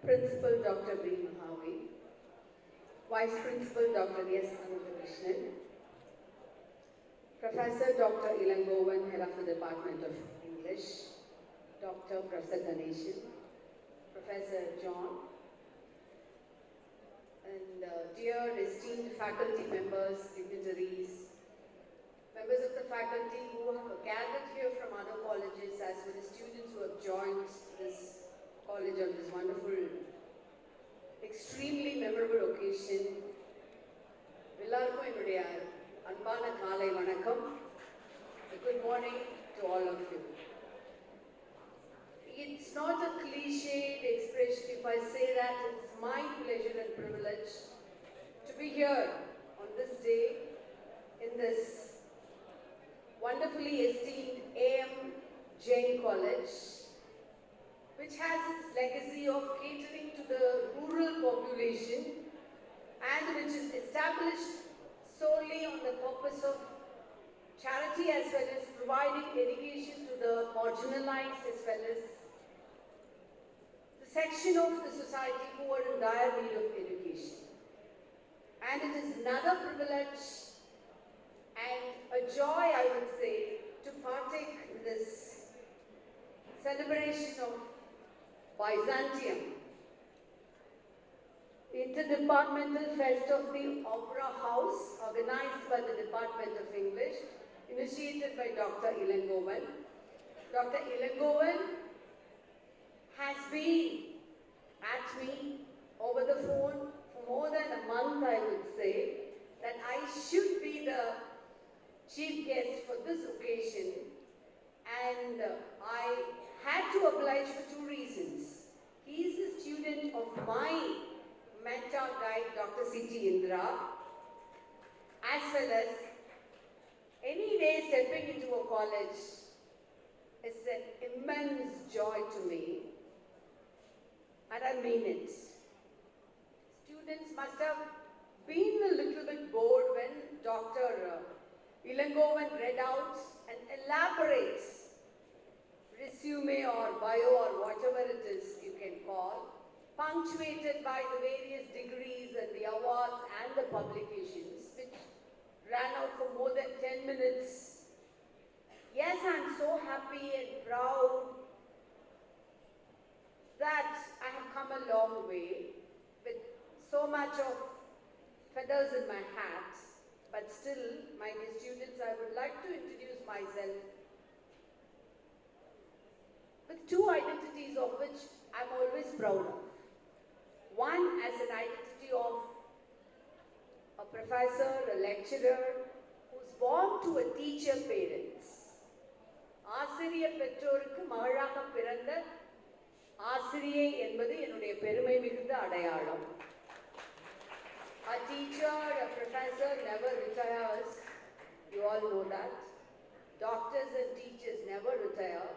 Principal Dr. B. Mahavi, Vice Principal Dr. S. Ananthakrishnan, Professor Dr. Ilangovan, Head of the Department of English, Dr. Prasad Ganeshan, Professor John, and dear esteemed faculty members, dignitaries, members of the faculty who have gathered here from other colleges, as well as students who have joined this college on this wonderful, extremely memorable occasion. எல்லாருக்கும் என்னுடைய அன்பான காலை வணக்கம். Good morning to all of you. It's not a cliched expression if I say that it's my pleasure and privilege to be here on this day in this wonderfully esteemed AM Jain College, which has its legacy of catering to the rural population and which is established solely on the purpose of charity as well as providing education to the marginalized as well as the section of the society who are in dire need of education. And it is another privilege and a joy, I would say, to partake in this celebration of Byzantium, Interdepartmental Fest of the Opera House, organized by the Department of English, initiated by Dr. Ilangovan. Dr. Ilangovan has been at me over the phone for more than a month, I would say, that I should be the chief guest for this occasion, and I had to oblige for two reasons. He is the student of my mentor guide, Dr. C.T. Indra, as well as any day stepping into a college is an immense joy to me, and I mean it. Students must have been a little bit bored when Dr. Ilangovan read out and elaborates resume or bio or whatever it is you can call, punctuated by the various degrees and the awards and the publications, which ran out for more than 10 minutes. Yes, I'm so happy and proud that I have come a long way with so much of feathers in my hat, but still, my dear students, I would like to introduce myself with two identities of which I'm always proud of. One as an identity of a professor, a lecturer, who's born to a teacher parents. ஆசிரிய பெற்றோருக்கு மகளாக பிறந்த ஆசிரியை என்பது என்னுடைய பெருமை மிகுந்த அடையாளம். A teacher, a professor never retires. You all know that. Doctors and teachers never retire.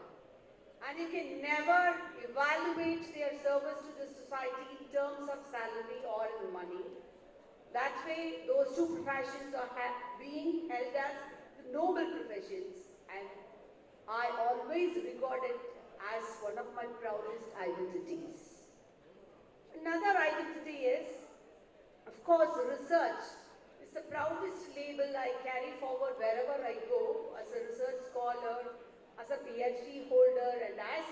And you can never evaluate their service to the society in terms of salary or in money. That way, those two professions are being held as the noble professions, and I always regard it as one of my proudest identities. Another identity is, of course, research. It's the proudest label I carry forward wherever I go as a research scholar, as a PhD holder, and as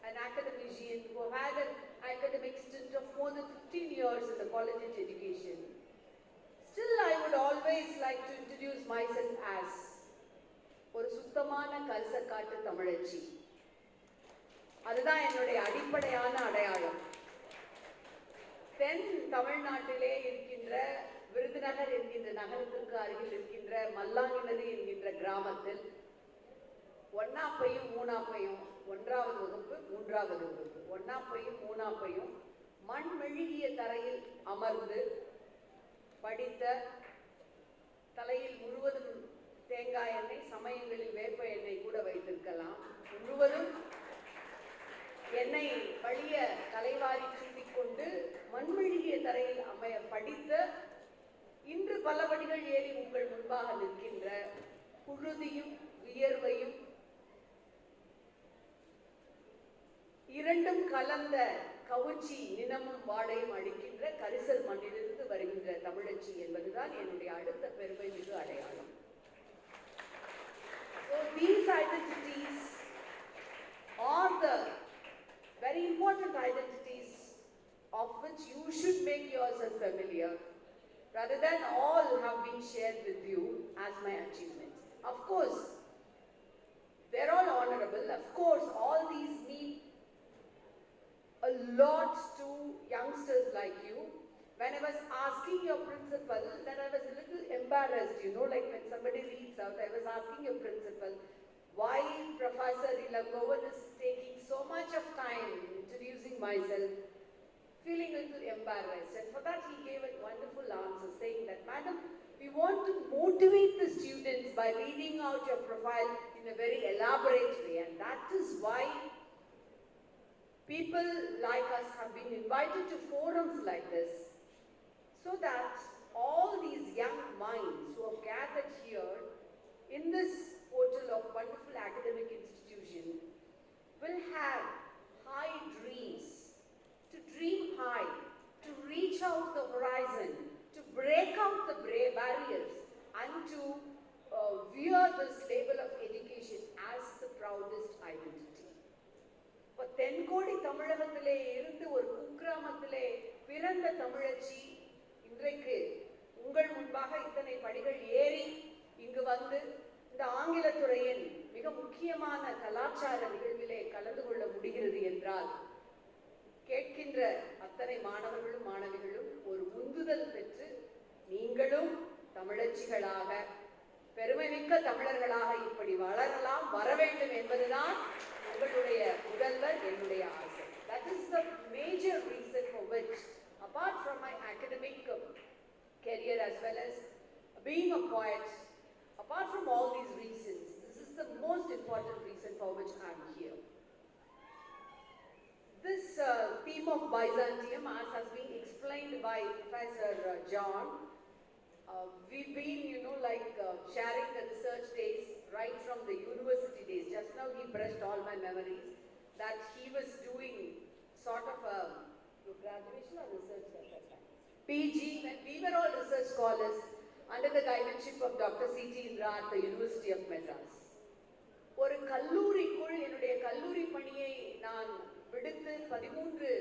an academician who had an academic stint of more than 15 years in the college education. Still, I would always like to introduce myself as ஒரு சுத்தமான கல்சக்காட்டு தமிழச்சி. அதுதான் என்னுடைய அடிப்படையான அடையாளம். தென் தமிழ்நாட்டிலே இருக்கின்ற விருதுநகர் என்கின்ற நகரத்திற்கு அருகில் இருக்கின்ற மல்லாங்கிணறு என்கின்ற கிராமத்தில் ஒன்னாப்பையும் மூணாப்பையும், ஒன்றாவது வகுப்பு மூன்றாவது வகுப்பு, ஒன்னாப்பையும் மூணாப்பையும் மண் மெழுகிய தரையில் அமர்ந்து படித்த, தலையில் முழுவதும் தேங்காய் எண்ணெய், சமயங்களில் வேப்ப எண்ணெய் கூட வைத்திருக்கலாம், முழுவதும் எண்ணெய் வழிய தலைவாரி சூட்டிக்கொண்டு மண்மெழுகிய தரையில் அமைய படித்த, இன்று பல படிகள் ஏறி உங்கள் முன்பாக நிற்கின்ற புழுதியும் வியர்வையும் இரண்டும் கலந்த கவுச்சி நினமும் வாடையும் அடிக்கின்ற கரிசல் மண்ணிலிருந்து வருகின்ற தமிழச்சி என்பதுதான் என்னுடைய அடுத்த பெருமை மிகு அடையாளம். So these identities are the very important identities of which you should make yourself familiar, rather than all have been shared with you as my achievements. Of course, they're all honorable. Of course, all these mean a lot to youngsters like you. When I was asking your principal, then I was a little embarrassed, like when somebody reads out, I was asking your principal, why Professor Ilangovan is taking so much of time introducing myself, feeling a little embarrassed. And for that he gave a wonderful answer saying that, Madam, we want to motivate the students by reading out your profile in a very elaborate way, and that is why people like us have been invited to forums like this, so that all these young minds who have gathered here in this portal of wonderful academic institution will have high dreams, to dream high, to reach out the horizon, to break out the barriers, and to wear this label of education as the proudest identity. இப்போ தென்கோடி தமிழகத்திலே இருந்து ஒரு குக்கிராமத்திலே பிறந்த தமிழச்சி இன்றைக்கு உங்கள் முன்பாக இத்தனை படிகள் ஏறி இங்கு வந்து இந்த ஆங்கிலத்துறையின் மிக முக்கியமான கலாச்சார நிகழ்விலே கலந்து கொள்ள முடிகிறது என்றால் கேட்கின்ற அத்தனை மாணவர்களும் மாணவிகளும் ஒரு உந்துதல் பெற்று நீங்களும் தமிழச்சிகளாக பெருமைமிக்க தமிழர்களாக இப்படி வளரலாம், வர வேண்டும் என்பதுதான் உங்களுடைய முதல்வர் என்னுடைய ஆசை. That is the major reason for which, apart from my academic career as well as being a poet, apart from all these reasons, this is the most important reason for which I am here. This theme of Byzantium, as has been explained by Professor John, we've been, sharing the research days right from the university days. Just now he brushed all my memories that he was doing sort of a graduation or research at that time. PG, when we were all research scholars under the guidance of Dr. C.T. Indra at the University of Madras. ஒரு கல்லூரிக்குள் என்னுடைய கல்லூரி பணியை நான் விடுத்து 13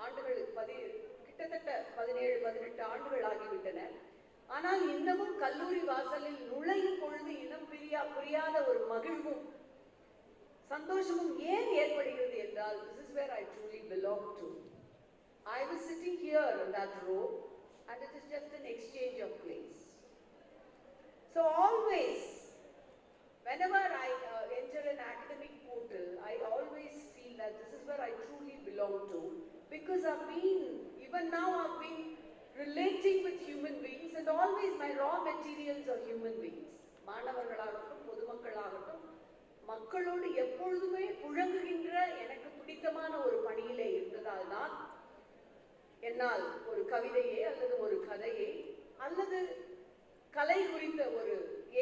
ஆண்டுகளுக்கு கிட்டத்தட்ட 17-18 ஆண்டுகள் ஆகிவிட்டன. ஆனால் இன்னமும் கல்லூரி வாசலில் நுழையும் பொழுது இனம் புரியாத ஒரு மகிழ்வும் சந்தோஷமும் ஏன் ஏற்படுகிறது என்றால், this is where I truly belong to. I was sitting here in that row and it is just an exchange of place. So always, whenever I enter an academic portal, I always feel that this is where I truly belong to, because even now I've been relating with human beings, and always my raw materials are human beings. மாணவர்களாகட்டும் பொதுமக்களாகட்டும் மக்களோடு எப்பொழுதுமே புழங்குகின்ற எனக்கு பிடித்தமான ஒரு பணியிலே இருந்ததால் தான் என்னால் ஒரு கவிதையை அல்லது ஒரு கதையை அல்லது கலை குறித்த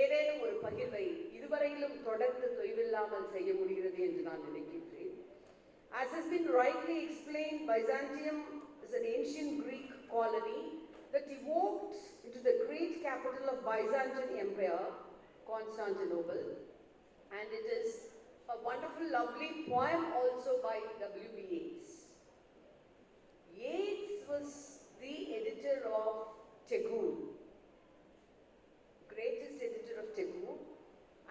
ஏதேனும் ஒரு பகிர்வை இதுவரையிலும் தொடர்ந்து தொய்வில்லாமல் செய்ய முடிகிறது என்று நான் நினைக்கின்றேன். As has been rightly explained, Byzantium is an ancient Greek colony that evolved into the great capital of Byzantine Empire, Constantinople, and it is a wonderful, lovely poem also by W.B. Yeats. Yeats was the editor of Tagore, greatest editor of Tagore,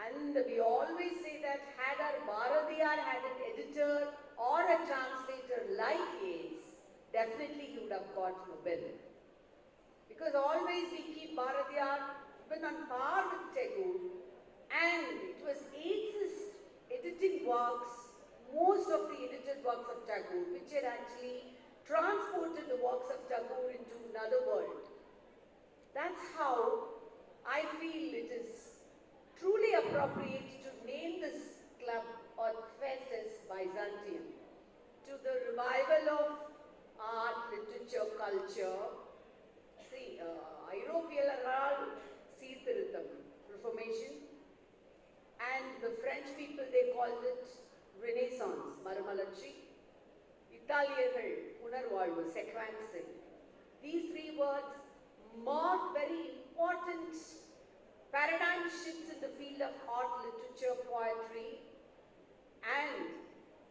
and we always say that had our Bharatiyar had an editor or a translator like Yeats, definitely he would have got Nobel. Because always we keep Bharatiyar even on par with Tagore, and it was Yeats' editing works, most of the edited works of Tagore, which had actually transported the works of Tagore into another world. That's how I feel it is truly appropriate to name this club or fest as Byzantium, to the revival of art, literature, culture. See, European சீர்திருத்தம், Reformation, and the French people, they called it Renaissance, மறுமலர்ச்சி. இத்தாலியர்கள் Punarvalvu, sequencing. These three words mark very important paradigm shifts in the field of art, literature, poetry, and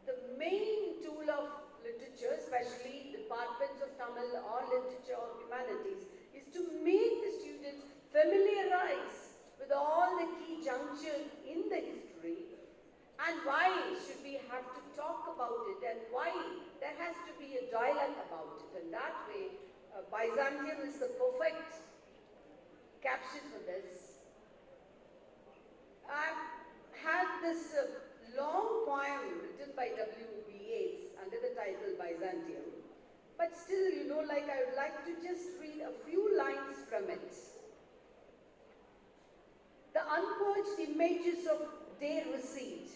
the main tool of literature, especially departments of Tamil or literature or humanities, is to make the students familiarize with all the key junctures in the history and why should we have to talk about it and why there has to be a dialogue about it. And that way, Byzantium is the perfect caption for this. I've had this long poem written by W.B. Yeats under the title Byzantium. But still, I would like to just read a few lines from it. The unpurged images of day recede.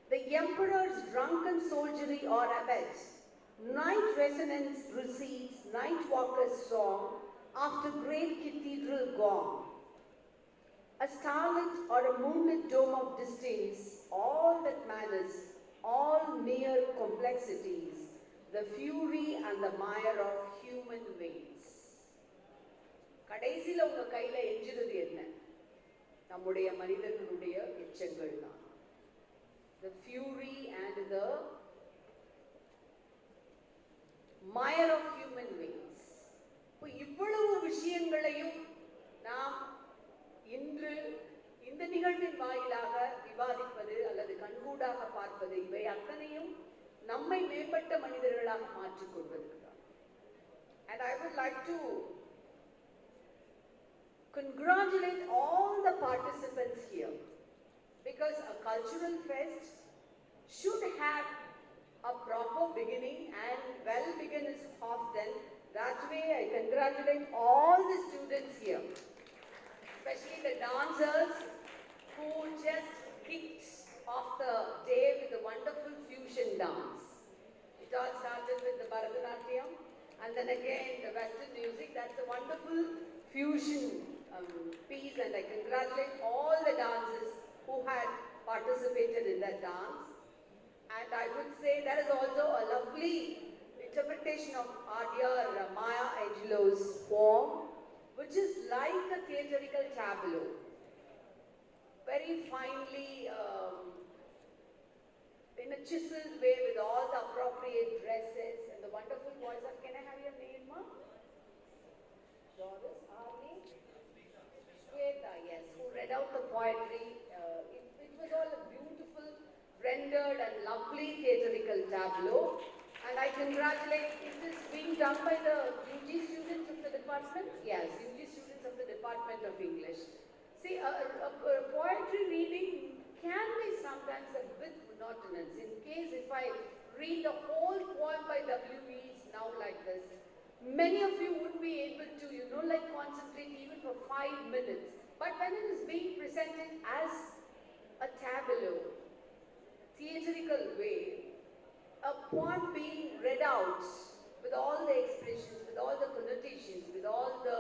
The emperor's drunken soldiery are abed. Night resonance recedes, night walker's song after great cathedral gone. A starlit or a moonlit dome of distance, all that matters, all mere complexities, the fury and the mire of human veins. கடைசில உங்க கையில எஞ்சிருது என்ன? நம்முடைய மனிதர்களுடைய எச்சங்கள் தான். The fury and the mire of human veins. இப்போ இவ்வளவு விஷயங்களையும் நாம் இன்று இந்த நிகழ்வின் வாயிலாக விவாதிப்பது அல்லது கண்கூடாக பார்ப்பது இவை அத்தனையும் நம்மை மேம்பட்ட மனிதர்களாக மாற்றிக் கொள்வதற்காக. And I would like to congratulate all the participants here because a cultural fest should have a proper beginning and well begin is half done. That way I congratulate all the students here, especially the dancers who just kicked off the day with a wonderful fusion dance. It all started with the Bharatanatyam and then again the Western music. That's a wonderful fusion piece, and I congratulate all the dancers who had participated in that dance. And I would say there is also a lovely interpretation of our dear Maya Angelou's poem, which is like a theatrical tableau, very finely in a chiseled way with all the appropriate dresses and the wonderful voice of, can I have your name, ma? Doris, Arnie? Shweta, yes, who read out the poetry. It was all a beautiful, rendered and lovely theatrical tableau. And I congratulate, it is being done by the UG students of the department? Yes, UG students of the Department of English. See, a poetry reading can be sometimes a bit monotonous. In case if I read the whole poem by W.B. now like this, many of you wouldn't be able to, concentrate even for 5 minutes. But when it is being presented as a tableau, theatrical way, a poem being read out with all the expressions, with all the connotations, with all the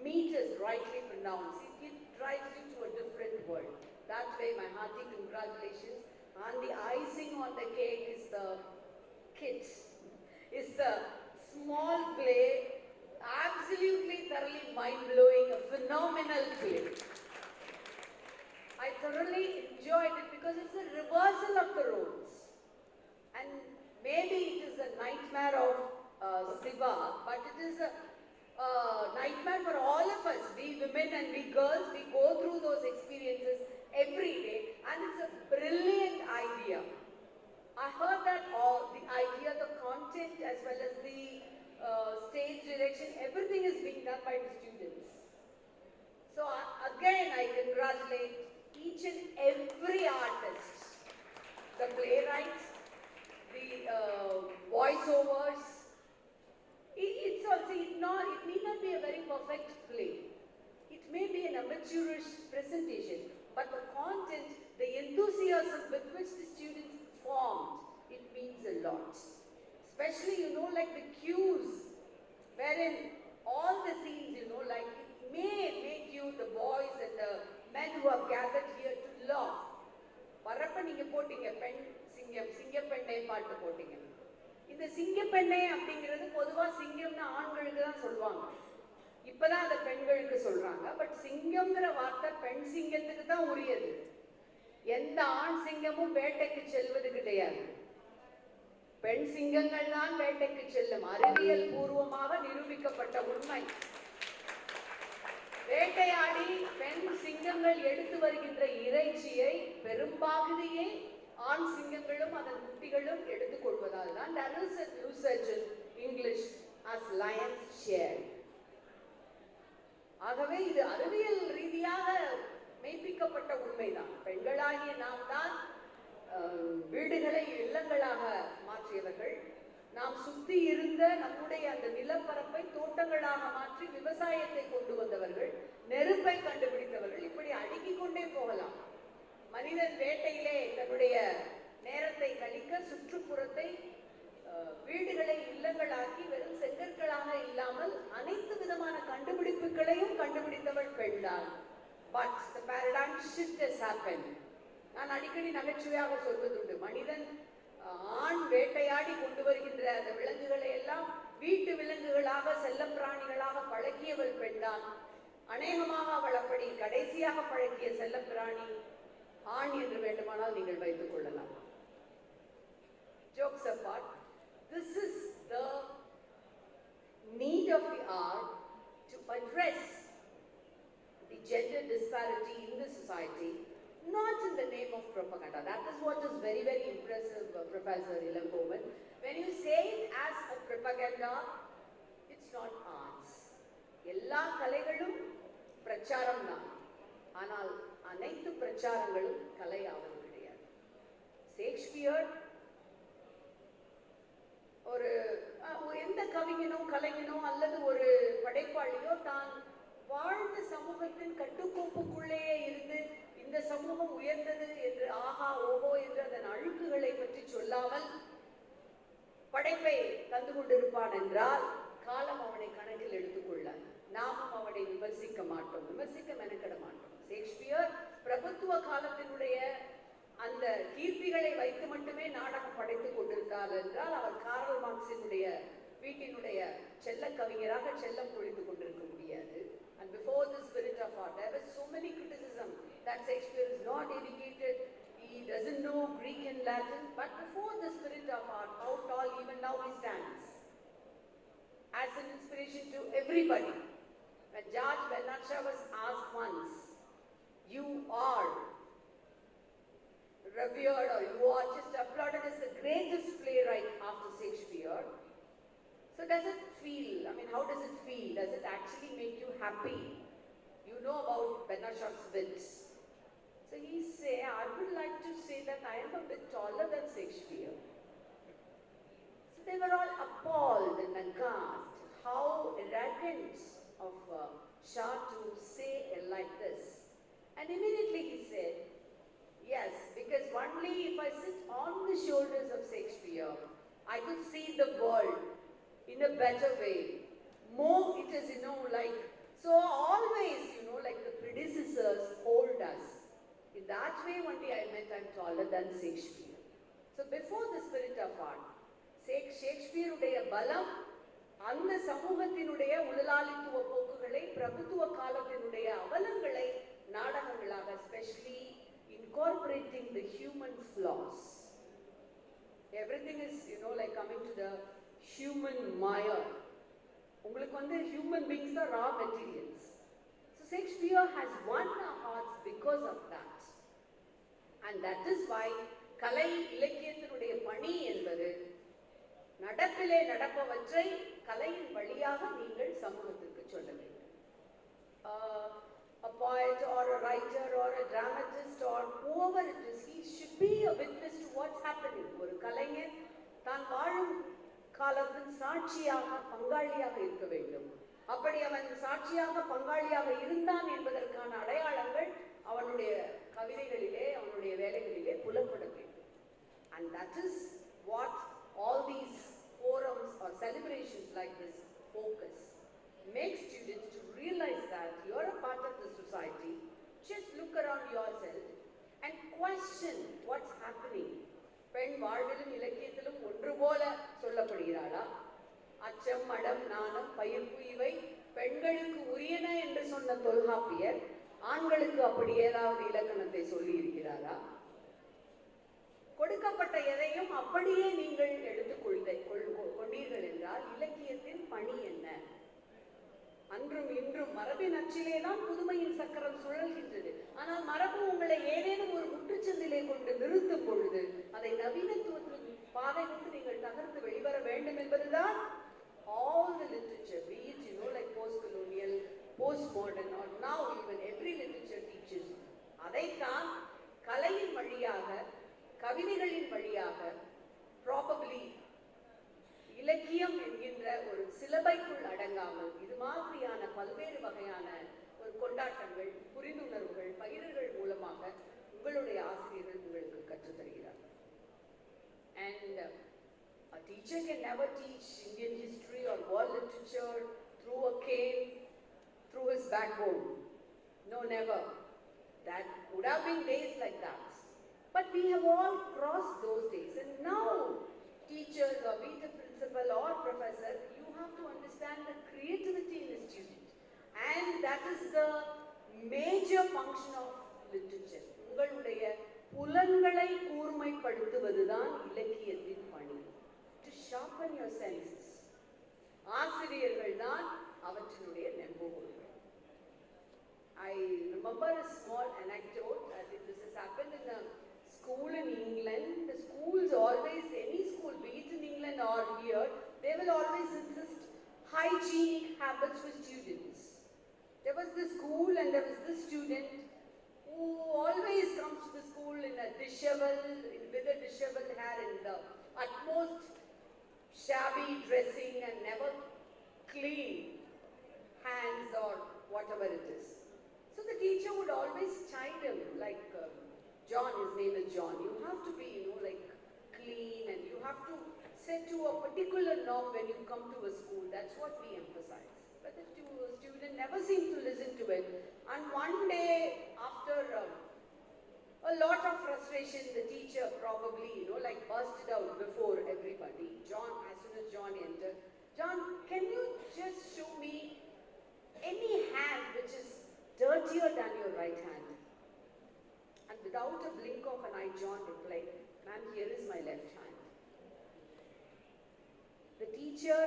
meters rightly pronounced, it drives you to a different world. That way, my hearty congratulations. And the icing on the cake is the kit, is the small play, absolutely thoroughly mind-blowing, a phenomenal play. I thoroughly enjoyed it because it's a reversal of the roles. And maybe it is a nightmare of Siva, but it is a nightmare for all of us. We women and we girls, we go through those experiences every day, and it's a brilliant idea. I heard that all the idea, the content, as well as the stage direction, everything is being done by the students. So again, I congratulate each and every artist, the playwrights, the voiceovers. It's also, it need not be a very perfect play. It may be an amateurish presentation, but the content, the enthusiasm with which the students performed, it means a lot. Especially, like the cues, wherein all the scenes, like it may make you, the boys and the men who have gathered here, to laugh. வரப்ப நீங்க போட்டீங்க பெண் சிங்கம் சிங்கப்பெண்ணை பாட்டு போட்டீங்க. இந்த சிங்க பெண்ணே அப்படிங்கிறது பொதுவா சிங்கம்னு ஆண்களுக்கு தான் சொல்லுவாங்க. இப்பதான் அதை பெண்களுக்கு சொல்றாங்க. பட் சிங்கம்ங்கிற வார்த்தை பெண் சிங்கத்துக்கு தான் உரியது. எந்த ஆண் சிங்கமும் வேட்டைக்கு செல்வது கிடையாது. பெண் சிங்கங்கள் தான் வேட்டைக்கு செல்லும். அறிவியல் பூர்வமாக நிரூபிக்கப்பட்ட உண்மை. வேட்டையாடி பெண் சிங்கங்கள் எடுத்து வருகின்ற இறைச்சியை பெரும்பாகதியை ஆண் சிங்கங்களும் அதன் குட்டிகளும் எடுத்துக் கொள்வதால் தான் there is a usage in English as lions share. ஆகவே இது அறிவியல் ரீதியாக மெய்ப்பிக்கப்பட்ட உண்மைதான். பெண்களாகிய நாம் தான் வீடுகளை இல்லங்களாக மாற்றியவர்கள். நாம் சுத்தி இருந்த நம்முடைய அந்த நிலப்பரப்பை தோட்டங்களாக மாற்றி விவசாயத்தை கொண்டு வந்தவர்கள், நெருப்பை கண்டுபிடித்தவர்கள். இப்படி அடுக்கிக் கொண்டே போகலாம். மனிதன் வேட்டையிலே தன்னுடைய நேரத்தை கழிக்க சுற்றுப்புறத்தை வீடுகளை இல்லங்களாக்கி வெறும் செங்கற்களாக இல்லாமல் அனைத்து விதமான கண்டுபிடிப்புகளையும் கண்டுபிடித்தவள் பெண்தான். But the paradigm shift has happened. நான் அடிக்கடி நகைச்சுவையாக சொல்வதுண்டு, மனிதன் ஆண் வேட்டையாடி கொண்டு வருகின்ற அந்த விலங்குகளை எல்லாம் வீட்டு விலங்குகளாக செல்ல பிராணிகளாக பழக்கியவள் பெண்தான். அநேகமாக அவள் அப்படி கடைசியாக பழக்கிய செல்ல பிராணி ஆண் என்று வேண்டுமானால் நீங்கள் வைத்துக் கொள்ளலாம். Jokes apart, this is the need of the hour to address the gender disparity in the society, not in the name of propaganda. That is what is very, very impressive, Professor Ilangovan. When you say it as a propaganda, it's not arts. எல்லா கலைகளும் பிரச்சாரம் தான். ஆனால் அனைத்து பிரச்சாரங்களும் கலை ஆவது கிடையாது. Shakespeare ஒரு எந்த கவிஞனோ கலைஞனோ அல்லது ஒரு படைப்பாளியோ தான் வாழ்ந்த சமூகத்தின் கட்டுக்கோப்புக்குள்ளேயே இருந்து இந்த சமூகம் உயர்ந்தது என்று ஆஹா ஓஹோ என்று அதன் அழுக்குகளை பற்றி சொல்லாமல் படைப்பை தந்து கொண்டிருப்பான் என்றால் காலம் அவனை கணக்கில் எடுத்துக்கொள்ளாது. நாமும் அவனை விமர்சிக்க மாட்டோம், விமர்சிக்க மெனக்கிட மாட்டோம். ஷேக்ஸ்பியர் பிரபுத்துவ காலத்தினுடைய அந்த கீர்த்திகளை வைத்து மட்டுமே நாடகம் படைத்துக் கொண்டிருந்தார் என்றால் அவர் கார்ல் மார்க்ஸினுடைய வீட்டினுடைய செல்ல கவிஞராக செல்லம் பொழித்துக் கொண்டிருக்க முடியாது. And before the spirit of art, there was so many criticism that Shakespeare is not educated, he doesn't know Greek and Latin. But before the spirit of art, how tall even now he stands as an inspiration to everybody. When George Bernard Shaw was asked once, you are revered or you are just applauded as the greatest playwright after Shakespeare. So does it feel, I mean, how does it feel? Does it actually make you happy? You know about Bernard Shaw's wits. So he say, I would like to say that I am a bit taller than Shakespeare. So they were all appalled and aghast. How arrogant of Shaw to say like this. And immediately he said, yes, because only if I sit on the shoulders of Shakespeare, I could see the world in a better way. More it is, like, so always, like the predecessors hold us. In that way only I meant I'm taller than Shakespeare. So before the spirit of art, Shakespeare உடைய பலம் அந்த சமூகத்தினுடைய உடலாளித்துவ போக்குகளை, பிரபுத்துவ காலத்தினுடைய அவலங்களை நாடகங்களாக, especially incorporating the human flaws. Everything is, like coming to the human mire. உங்களுக்கு வந்து human beings are raw materials. So Shakespeare has won our hearts because of that. And that is why கலை இலக்கியத்தினுடைய பணி என்பது நடப்பிலே நடப்பவற்றை கலையின் வழியாக நீங்கள் சமூகத்திற்கு சொல்ல வேண்டும். A poet or a writer or a dramatist or whoever it is, he should be a witness to what's happening. ஒரு கலைஞன் தான் வாழும் காலத்தின் சாட்சியாக பங்காளியாக இருக்க வேண்டும். அப்படி அவன் சாட்சியாக பங்காளியாக இருந்தான் என்பதற்கான அடையாளங்கள் அவனுடைய கவிதைகளிலே, அவனுடைய வேலைகளிலே புலப்பட வேண்டும். And that is what all these forums or celebrations like this focus. Make students to realize that you are a part of the society. Just look around yourself and question what's happening. பெண் வாழ்விலும் இலக்கியத்திலும் ஒன்று போல சொல்லப்படுகிறது. வருகிறாளா? அச்சம், மடம், நாணம், பயிர்ப்பு இவை பெண்களுக்கு உரியன என்று சொன்ன தொல்காப்பியர் ஆண்களுக்கு அப்படி ஏதாவது இலக்கணத்தை சொல்லி இருக்கிறாரா? கொடுக்கப்பட்ட எதையும் அப்படியே நீங்கள் எடுத்துக் கொண்டீர்கள் என்றால் இலக்கியத்தின் பணி என்ன? அன்றும் இன்றும் மரபின் அச்சிலே தான் புதுமையின் சக்கரம் சுழல்கின்றது. ஆனால் மரபு உங்களை ஏதேனும் ஒரு முற்றுச்சந்திலே கொண்டு நிறுத்தும் பொழுது அதை நவீனத்துவத்தின் பாதை கொண்டு நீங்கள் தகர்த்து வெளிவர வேண்டும் என்பதுதான் all the literature, be it like post-colonial, post-modern or now even every literature teaches. அதைத்தான் கலையின் வழியாக, கவிதைகளின் வழியாக, probably இலக்கியம் என்கின்ற ஒரு சிலபைக்குள் அடங்காமல் இது மாதிரியான பல்வேறு வகையான ஒரு கொண்டாட்டங்கள், புரிந்துணர்வுகள், பகிர்வுகள் மூலமாக உங்களுடைய ஆசிரியர்கள் உங்களுக்கு கற்றுத் தருகிறார். And a teacher can never teach Indian history or world literature through a cane, through his backbone. No, never. That would have been days like that. But we have all crossed those days. And now, teachers or be it a principal or professor, you have to understand the creativity in the student. And that is the major function of literature. உங்களுடைய புலன்களை கூர்மைப்படுத்துவதுதான் இலக்கியத்தின் பணி. To sharpen your senses. ஆசிரியர்கள் தான் அவற்றினுடைய நெம்புகோல்கள். I remember a small anecdote. I think this has happened in a school in England. The schools always, any school, be it in England or here, they will always insist hygienic habits for students. There was this school and there was this student who always comes to the school in a disheveled, with a disheveled hair in the utmost shabby dressing and never clean hands or whatever it is. So the teacher would always chide him like, John, his name is John, you have to be, like clean and you have to set to a particular norm when you come to a school. That's what we emphasize. But the student never seemed to listen to it. And one day, after a lot of frustration, the teacher probably, like bursted out before everybody. John, as soon as John entered, John, can you just show me any hand which is dirtier than your right hand? And without a blink of an eye, John replied, ma'am, here is my left hand. The teacher,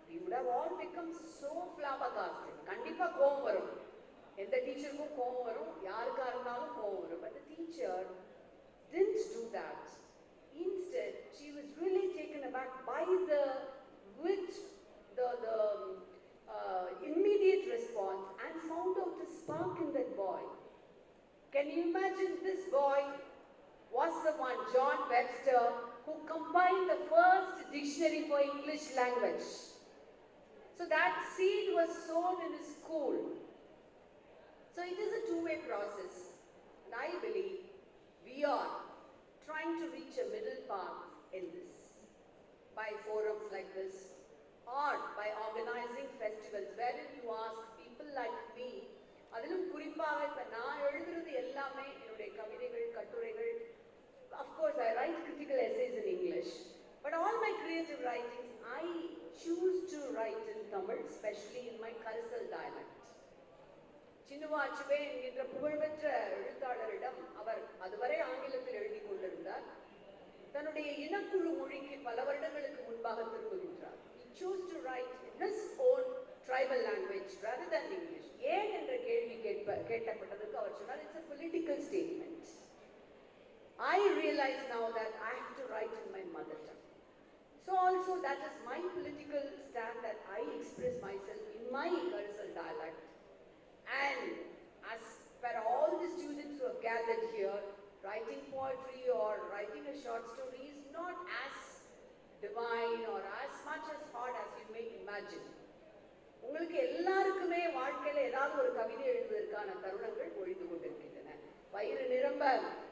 we would have all become so flabbergasted. Kandipa கோவம் வரும். எந்த டீச்சருக்கும் கோவம் வரும், யாருக்கா இருந்தாலும் கோவம் வரும். But the teacher didn't do that. Instead, she was really taken aback by the immediate response and found out the spark in that boy. Can you imagine this boy was the one, John Webster, who compiled the first dictionary for English language. So that seed was sown in his school. So it is a two-way process. And I believe we are trying to reach a middle path in this by forums like this or by organizing festivals wherein you ask people like me, அதிலும் குறிப்பாக இப்ப நான் எழுதுறது எல்லாமே என்னுடைய கவிதைகள், கட்டுரைகள். Of course, I write critical essays in English, but all my creative writings, I choose to write in Tamil, especially in my cultural dialect. சின்னவாச்சுவே என்கின்ற புகழ்பெற்ற எழுத்தாளரிடம் அவர் அதுவரை ஆங்கிலத்தில் எழுதி கொண்டிருந்தார். தன்னுடைய இனக்குழு மொழிக்கு பல வருடங்களுக்கு முன்பாக திரும்புகின்றார். He chose to write in his own tribal language rather than English. ஏன் என்ற கேள்வி கேட்கப்பட்டதற்கு அவர் சொன்னார், it's a political statement. I realize now that I have to write in my mother tongue. So also that is my political stand, that I express myself in my cultural dialect. And as per all the students who have gathered here, writing poetry or writing a short story is not as divine or as much as hard as you may imagine. உங்களுக்கு எல்லாருக்குமே வாழ்க்கையில ஏதாவது ஒரு கவிதை எழுதுவதற்கான தருணங்கள் ஒழித்து கொண்டிருக்கின்றன. வயிறு நிரம்ப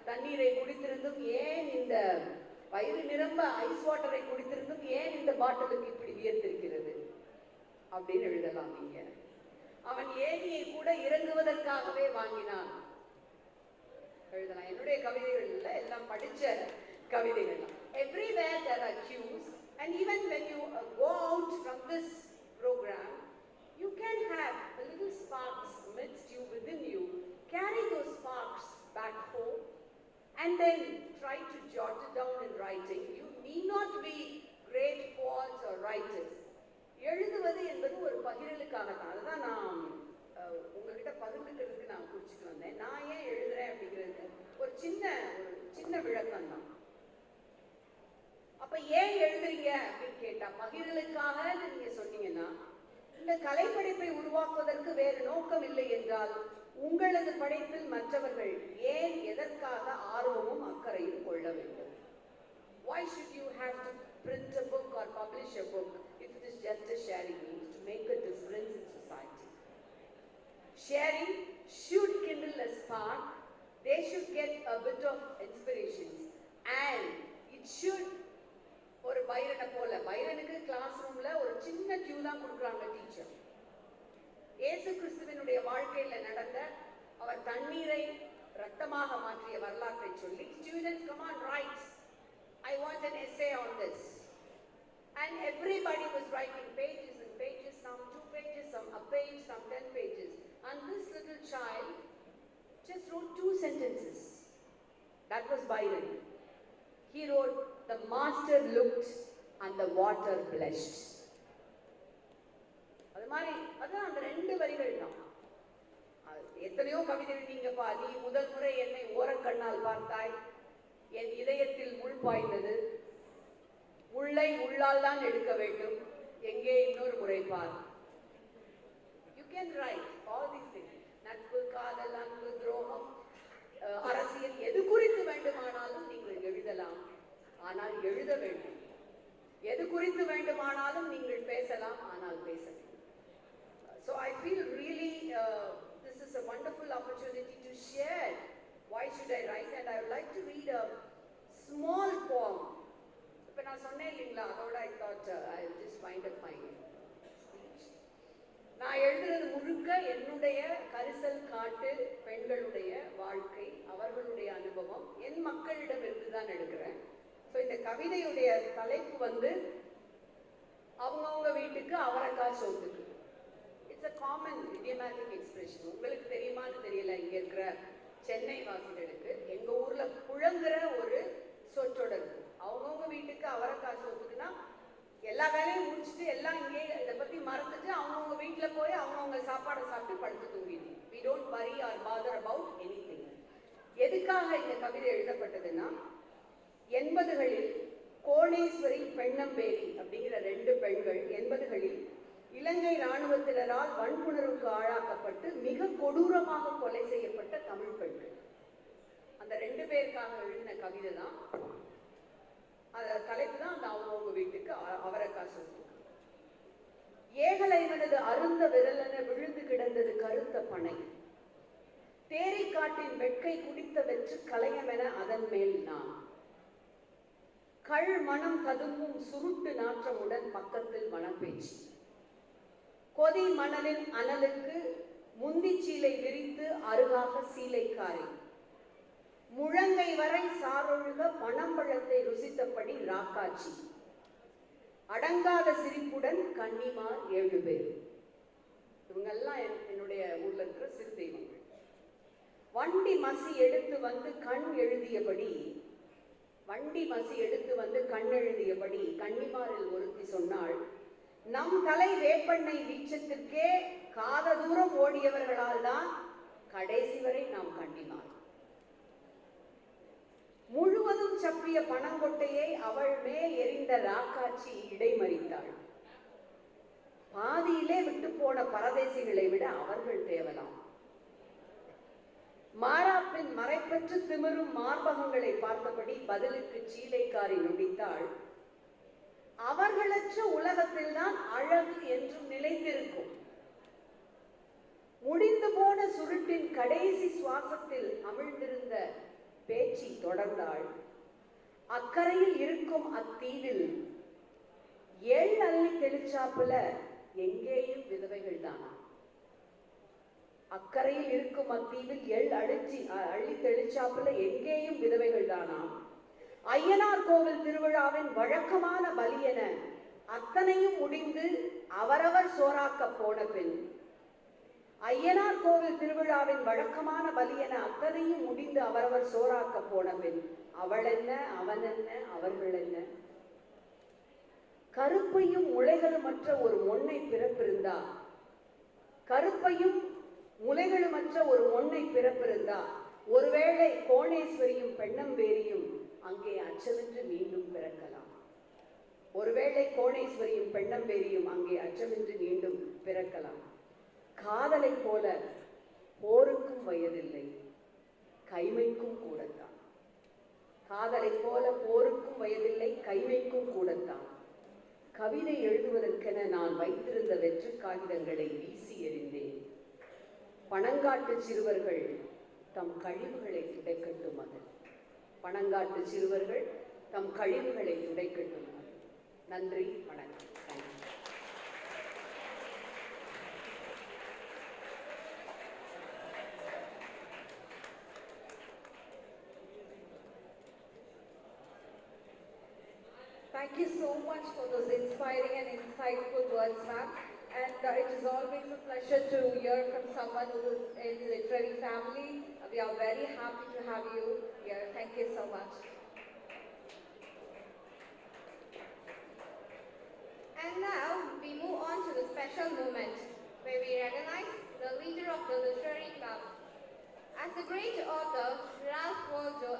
தண்ணீரை குடித்திருந்தும் ஏன் இந்த வயிறு நிரம்ப ஐஸ் வாட்டரை குடித்திருந்தும் ஏன் இந்த பாட்டிலுக்கு இப்படி வியர்த்திருக்கிறது அப்படின்னு எழுதலாம். நீங்க அவன் ஏனியை கூட இறங்குவதற்காகவே வாங்கினான் எழுதலாம். என்னுடைய கவிதைகள் இல்லை, எல்லாம் படிச்ச கவிதைகள் தான். Everywhere there are queues And even when you go out from this program, you can have a little sparks amidst you, within you. Carry those sparks back home and then try to jot it down in writing. You need not be great poets or writers. எழுதுவது என்பது ஒரு பகிரலுக்காக தான். அதுதான் நான் உங்ககிட்ட பகிர்ந்துக்கிறதுக்கு நான் குறிச்சிட்டு வந்தேன். நான் ஏன் எழுதுறேன் அப்படிங்கிறது ஒரு சின்ன விளக்கம் தான். அப்ப ஏன் எழுதுறீங்க அப்படின்னு கேட்டா, பகிரலுக்காக நீங்க சொன்னீங்கன்னா, இந்த கலைப்படைப்பை உருவாக்குவதற்கு வேறு நோக்கம் இல்லை என்றால் உங்களது படைப்பில் மற்றவர்கள் ஏன் எதற்காக ஆர்வமும் அக்கறையும் கொள்ள வேண்டும்? Why should you have to print a book or publish a book if it is just a sharing means to make a difference in society? Sharing should kindle a spark. They should get a bit of inspirations and it should, ஒரு பைரனை போல, பைரனுக்கு class ரூம்ல ஒரு சின்ன Q தான் கொடுக்குறாங்க teacher. இயேசு கிறிஸ்துவினுடைய வாழ்க்கையில நடந்த, அவர் தண்ணீரை ரத்தமாக மாற்றிய வரலாற்றை சொல்லி, students come on, write, I want an essay on this, and everybody was writing pages and pages, some 2 pages, some a page, some 10 pages, and this little child just wrote 2 sentences. That was Byron. He wrote, the master looked and the water blushed. அது மாதிரி அதான் அந்த 2 வரிகள் தான். எத்தனையோ கவிதை எழுதிங்கப்பா. நீ முதல் முறை என்னை ஓரக்கண்ணால் பார்த்தாய், என் இதயத்தில் முள் பாய்ந்தது, முள்ளை முள்ளால் தான் எடுக்க வேண்டும், எங்கே இன்னொரு முறை பார். You can write all these things. நட்பு, காதல், அன்பு, துரோகம், அரசியல், எது குறித்து வேண்டுமானாலும் நீங்கள் எழுதலாம். ஆனால் எழுத வேண்டும். எது குறித்து வேண்டுமானாலும் நீங்கள் பேசலாம், ஆனால் பேச வேண்டும். So I feel really this is a wonderful opportunity to share why should I write, and I would like to read a small poem. இப்ப நான் சொன்னேன் இல்லைங்களா, அதோட I thought I'll just wind up my speech. நான் எழுதுறது முழுக்க என்னுடைய கரிசல் காட்டு பெண்களுடைய வாழ்க்கை, அவர்களுடைய அனுபவம், என் மக்களிடம் இருந்து தான் எடுக்கிறேன். ஸோ இந்த கவிதையுடைய தலைப்பு வந்து அவங்கவுங்க வீட்டுக்கு அவரைக்காய் சோத்துக்கு. It's a common idiomatic expression. உங்களுக்கு தெரியுமான்னு தெரியல, இங்கே இருக்கிற சென்னை வாசிகளுக்கு எங்க ஊர்ல புழங்குற ஒரு சொற்றொடர். அவங்கவுங்க வீட்டுக்கு அவரைக்காய் சோத்துக்குன்னா எல்லா வேலையும் முடிச்சுட்டு எல்லாம் இங்கே இதை பத்தி மறந்துட்டு அவங்கவுங்க வீட்டுல போய் அவங்கவுங்க சாப்பாடை சாப்பிட்டு படுத்து தூங்கிடுவோம். We don't worry or bother about anything. எதுக்காக இந்த கவிதை எழுதப்பட்டதுன்னா, 80களில் கோணேஸ்வரி, பெண்ணம்பேரி அப்படிங்கிற 2 பெண்கள் 80களில் இலங்கை இராணுவத்தினரால் வன்புணர்வுக்கு ஆளாக்கப்பட்டு மிக கொடூரமாக கொலை செய்யப்பட்ட தமிழ் பெண்கள். அந்த 2 பேருக்காக எழுதின கவிதை தான். தலைப்பு தான் அந்த அவங்கவுங்க வீட்டுக்கு அவரைக்காய் சோத்து. ஏகலைவனது அருந்த விரலென விழுந்து கிடந்தது கருத்த பனை, தேரைக்காட்டின் வெட்கை குடித்த வெற்று கலையமென அதன் மேல் நான், கள் மனம் ததும்பும் சுருட்டு நாற்றமுடன் பக்கத்தில் மணப்பேச்சு, கொதி மணலின் அனலுக்கு முந்திச்சீலை விரித்து அருகாக சீலைக்காரி, முழங்கை வரை சாரொழுக பனம்பழத்தை ருசித்தபடி ராக்காச்சி, அடங்காத சிரிப்புடன் கன்னிமார் 7 பேர். இவங்கெல்லாம் என்னுடைய ஊர்ல இருக்கிற சிறு தெய்வங்கள். வண்டி மசி எடுத்து வந்து கண் எழுதியபடி கன்னிமாரில் ஒருத்தி சொன்னாள், நம் தலை வேப்பெண்ணை வீச்சத்திற்கே காத தூரம் ஓடியவர்களால் தான் கடைசி வரை நாம் கன்னிமார். முழுவதும் சப்பிய பனங்கொட்டையை அவள் மேல் எரிந்த ராக்காச்சி இடைமறித்தாள். பாதியிலே விட்டு போன பரதேசிகளை விட அவர்கள் தேவலாம். மாறாப்பின் மறைப்பற்று திமிரும் மார்பகங்களை பார்த்தபடி பதிலுக்கு சீலைக்காரி நொடித்தாள், அவர்களற்ற உலகத்தில் தான் அழகு என்றும் நிலைத்திருக்கும். முடிந்து போன சுருட்டின் கடைசி சுவாசத்தில் அமிழ்ந்திருந்த பேச்சு தொடர்ந்தாள், அக்கறையில் இருக்கும் அத்தீவில் எள் அள்ளி தெளிச்சாப்புல எங்கேயும் விதவைகள் தானா. அக்கறையில் இருக்கும் அத்தீவில் எள் அள்ளி தெளிச்சாப்புல எங்கேயும் விதவைகள் தானா. ஐயனார் கோவில் திருவிழாவின் வழக்கமான பலி என அத்தனையும் முடிந்து அவரவர் சோறாக்க போன பின், ஐயனார் கோவில் திருவிழாவின் வழக்கமான பலி என அத்தனையும் முடிந்து அவரவர் சோறாக்க போன பின், அவள் என்ன, அவன் என்ன, அவர்கள் என்ன, கருப்பையும் முளைகளுமற்ற ஒரு மொன்னை பிறப்பிருந்தா, கருப்பையும் முளைகளுமற்ற ஒரு மொன்னை பிறப்பிருந்தா, ஒருவேளை கோணேஸ்வரியும் பெண்ணம்பேரியும் அங்கே அச்சமின்றி மீண்டும் பிறக்கலாம். ஒருவேளை கோணேஸ்வரியும் பெண்ணம்பேரியும் அங்கே அச்சமின்றி மீண்டும் பிறக்கலாம். காதலை போல போருக்கும் வயதில்லை, கைமைக்கும் கூடத்தான். காதலை போல போருக்கும் வயதில்லை, கைமைக்கும் கூடத்தான். கவிதை எழுதுவதற்கென நான் வைத்திருந்த வெற்று காகிதங்களை வீசி எறிந்தேன். பணங்காட்டு சிறுவர்கள் தம் கழிவுகளை துடைக்கட்டும். அது பணங்காட்டு சிறுவர்கள் தம் கழிவுகளை துடைக்கட்டும். நன்றி, வணக்கம். Thank you so much for those inspiring and insightful words, ma'am. And it is always a pleasure to hear from someone who is in the literary family. We are very happy to have you here. Thank you so much. And now we move on to the special moment where we recognize the leader of the literary club. As the great author Ralph Waldo